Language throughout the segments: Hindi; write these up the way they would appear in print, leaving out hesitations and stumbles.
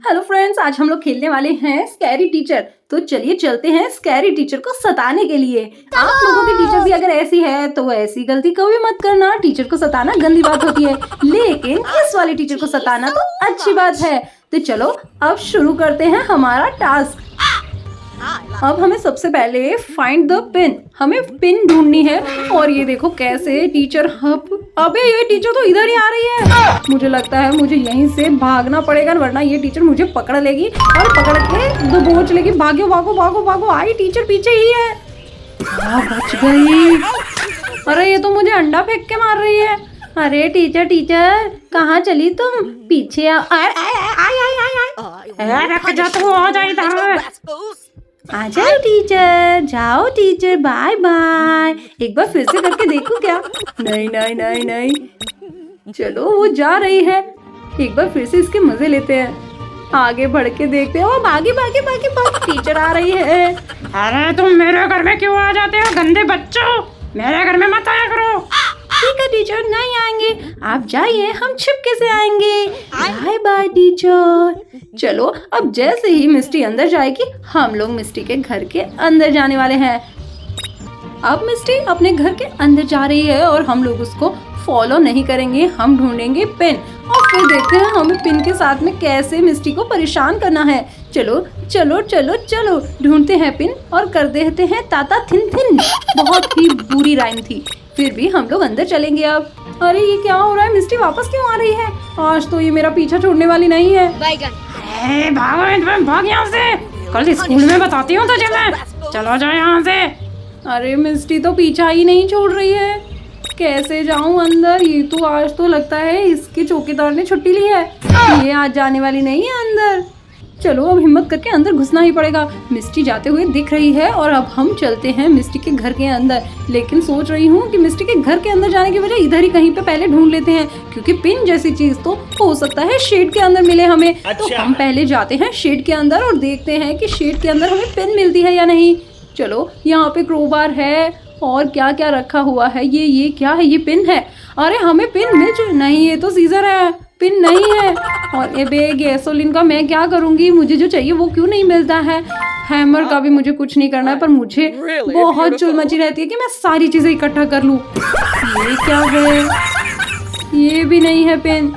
हेलो फ्रेंड्स, आज हम लोग खेलने वाले हैं स्कैरी टीचर। तो चलिए चलते हैं स्कैरी टीचर को सताने के लिए। आप लोगों की टीचर भी अगर ऐसी है तो ऐसी गलती कभी मत करना। टीचर को सताना गंदी बात होती है, लेकिन इस वाले टीचर को सताना तो अच्छी बात है। तो चलो अब शुरू करते हैं हमारा टास्क। अब हमें सबसे पहले फाइंड द पिन, हमें पिन ढूंढनी है। और ये देखो कैसे टीचर अबे ये टीचर तो इधर ही आ रही है। मुझे लगता है मुझे यहीं से भागना पड़ेगा, वरना ये टीचर मुझे पकड़ लेगी और पकड़ के दबोच लेगी। भागो भागो भागो भागो, आई टीचर पीछे ही है। बच गई। अरे ये तो मुझे अंडा फेंक के मार रही है। अरे टीचर टीचर कहाँ चली तुम? पीछे आ आ जाओ टीचर, जाओ टीचर, बाय बाय। एक बार फिर से करके देखूं क्या? नहीं नहीं नहीं नहीं, चलो वो जा रही है, एक बार फिर से इसके मजे लेते हैं। आगे बढ़ के देखते हैं। ओ भागी भागी भागी भागी, टीचर आ रही है। अरे तुम मेरे घर में क्यों आ जाते हो गंदे बच्चों? मेरे घर में मत आया करो। ठीक है टीचर, नहीं आएंगे, आप जाइए, हम छिपके से आएंगे। Bye bye teacher. चलो अब जैसे ही मिस्टी अंदर जाएगी, हम लोग मिस्टी के घर के अंदर जाने वाले हैं। अब मिस्टी अपने घर के अंदर जा रही है और हम लोग उसको फॉलो नहीं करेंगे, हम ढूंढेंगे पिन और फिर देखते हैं हमें पिन के साथ में कैसे मिस्टी को परेशान करना है। चलो चलो चलो चलो ढूंढते हैं पिन और कर देते हैं ताता थिन थिन। बहुत ही बुरी राइम थी, फिर भी हम लोग अंदर चलेंगे अब। अरे ये क्या हो रहा है? मिस्टी वापस क्यों आ रही है? आज तो ये मेरा पीछा छोड़ने वाली नहीं है। अरे भागो, भाग यहाँ से, कल स्कूल में बताती हूँ तुझे मैं। चलो जाओ यहाँ से। अरे मिस्टी तो पीछा ही नहीं छोड़ रही है, कैसे जाऊं अंदर? ये तो आज तो लगता है इसके चौकीदार ने छुट्टी ली है, ये आज जाने वाली नहीं है अंदर। चलो अब हिम्मत करके अंदर घुसना ही पड़ेगा। मिस्टी जाते हुए दिख रही है और अब हम चलते हैं मिस्टी के घर के अंदर। लेकिन सोच रही हूँ कि मिस्टी के घर के अंदर जाने की बजाय इधर ही कहीं पे पहले ढूंढ लेते हैं, क्योंकि पिन जैसी चीज तो हो सकता है शेड के अंदर मिले हमें। तो हम पहले जाते हैं शेड के अंदर और देखते हैं कि शेड के अंदर हमें पिन मिलती है या नहीं। चलो यहाँ पे क्रोबार है और क्या क्या रखा हुआ है। ये क्या है? ये पिन है। अरे हमें पिन मिल नहीं, ये तो सीजर है, पिन नहीं है। और ये बे गैसोलीन का मैं क्या करूंगी? मुझे जो चाहिए वो क्यों नहीं मिलता है? हैमर का भी मुझे कुछ नहीं करना है, पर मुझे बहुत चुल मची रहती है कि मैं सारी चीजें इकट्ठा कर लूं। ये क्या है? ये भी नहीं है पिन।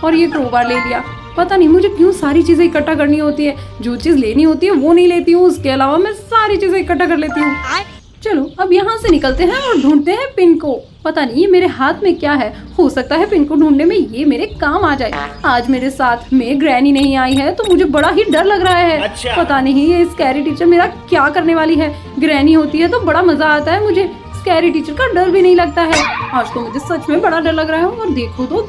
और ये क्रोबार ले लिया। पता नहीं मुझे क्यों सारी चीजें इकट्ठा करनी होती है, जो चीज लेनी होती है वो नहीं लेती हूँ, उसके अलावा मैं सारी चीजें इकट्ठा कर लेती हूँ। चलो अब यहाँ से निकलते हैं और ढूंढते हैं पिन को। पता नहीं ये मेरे हाथ में क्या है, हो सकता है पिन को ढूंढने में ये मेरे काम आ जाए। आज मेरे साथ में ग्रैनी नहीं आई है तो मुझे बड़ा ही डर लग रहा है। पता नहीं ये स्कैरी टीचर मेरा क्या करने वाली है। ग्रैनी होती है तो बड़ा मजा आता है मुझे, स्कैरी टीचर का डर भी नहीं लगता है। आज तो मुझे सच में बड़ा डर लग रहा है। और देखो तो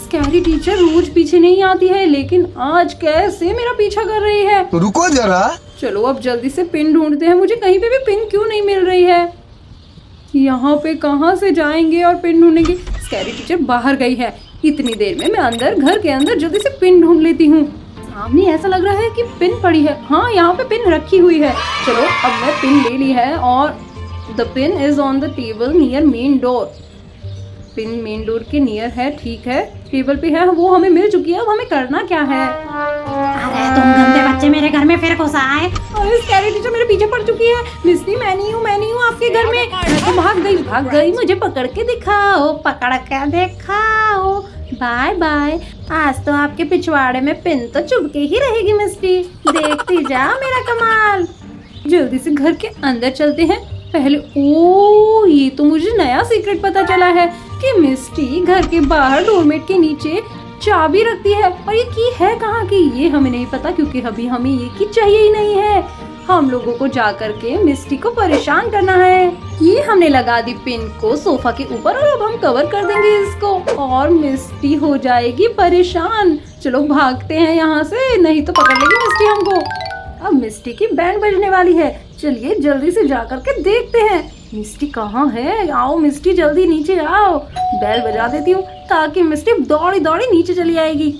स्कैरी टीचर रोज पीछे नहीं आती है, लेकिन आज कैसे मेरा पीछा कर रही है। रुको जरा। चलो अब जल्दी से पिन ढूंढते हैं। मुझे कहीं पे भी पिन क्यों नहीं मिल रही है? यहाँ पे कहाँ से जाएंगे और पिन ढूंढेंगे? स्कैरी टीचर बाहर गई है। इतनी देर में मैं अंदर घर के अंदर जल्दी से पिन ढूंढ लेती हूँ। सामने ऐसा लग रहा है कि पिन पड़ी है। हाँ यहाँ पे पिन रखी हुई है। चलो अब मैं पिन ले ली है और the pin is on the table near main door. Pin main door के नियर है, ठीक है, टेबल पे है, वो हमें मिल चुकी है। अब हमें करना क्या है? अरे तुम गंदे बच्चे मेरे घर में फिर घुस आए। अरे स्कैरी टीचर मेरे पीछे पड़ चुकी है। मिस्टी मैं नहीं हूँ आपके घर में। मैं तो भाग गई, मुझे पकड़ के दिखाओ, पकड़ के दिखाओ। Bye bye. आज तो आपके पिछवाड़े में पिन तो चुभके ही रहेगी मिस्टी, देखती जा मेरा कमाल। जल्दी से घर के अंदर चलते हैं पहले। ओ ये तो मुझे नया सीक्रेट पता चला है कि मिस्टी घर के बाहर डोरमेट के नीचे चाबी रखती है। और ये की है कहाँ की ये हमें नहीं पता, क्योंकि अभी हमें ये की चाहिए ही नहीं है। हम लोगों को जा करके मिस्टी को परेशान करना है। ये हमने लगा दी पिन को सोफा के ऊपर और अब हम कवर कर देंगे इसको और मिस्टी हो जाएगी परेशान। चलो भागते हैं यहाँ से, नहीं तो पकड़ लेगी मिस्टी हमको। अब मिस्टी की बैंड बजने वाली है। चलिए जल्दी से जा करके देखते हैं मिस्टी कहाँ है। आओ मिस्टी जल्दी नीचे आओ। बेल बजा देती हूँ ताकि मिस्टी दौड़ी दौड़ी नीचे चली आएगी।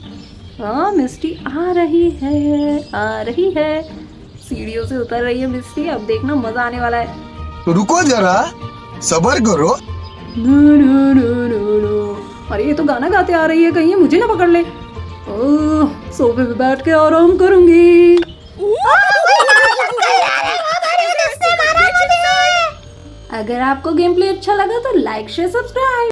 हाँ मिस्टी आ रही है, सीढ़ियों से उतर रही है मिस्टी। अब देखना मजा आने वाला है। रुको जरा, सब्र करो। अरे ये तो गाना गाते आ रही है, कहीं ये मुझे ना पकड़ ले। सोफे पे बैठ के आराम करूंगी। अगर आपको गेम प्ले अच्छा लगा तो लाइक शेयर सब्सक्राइब।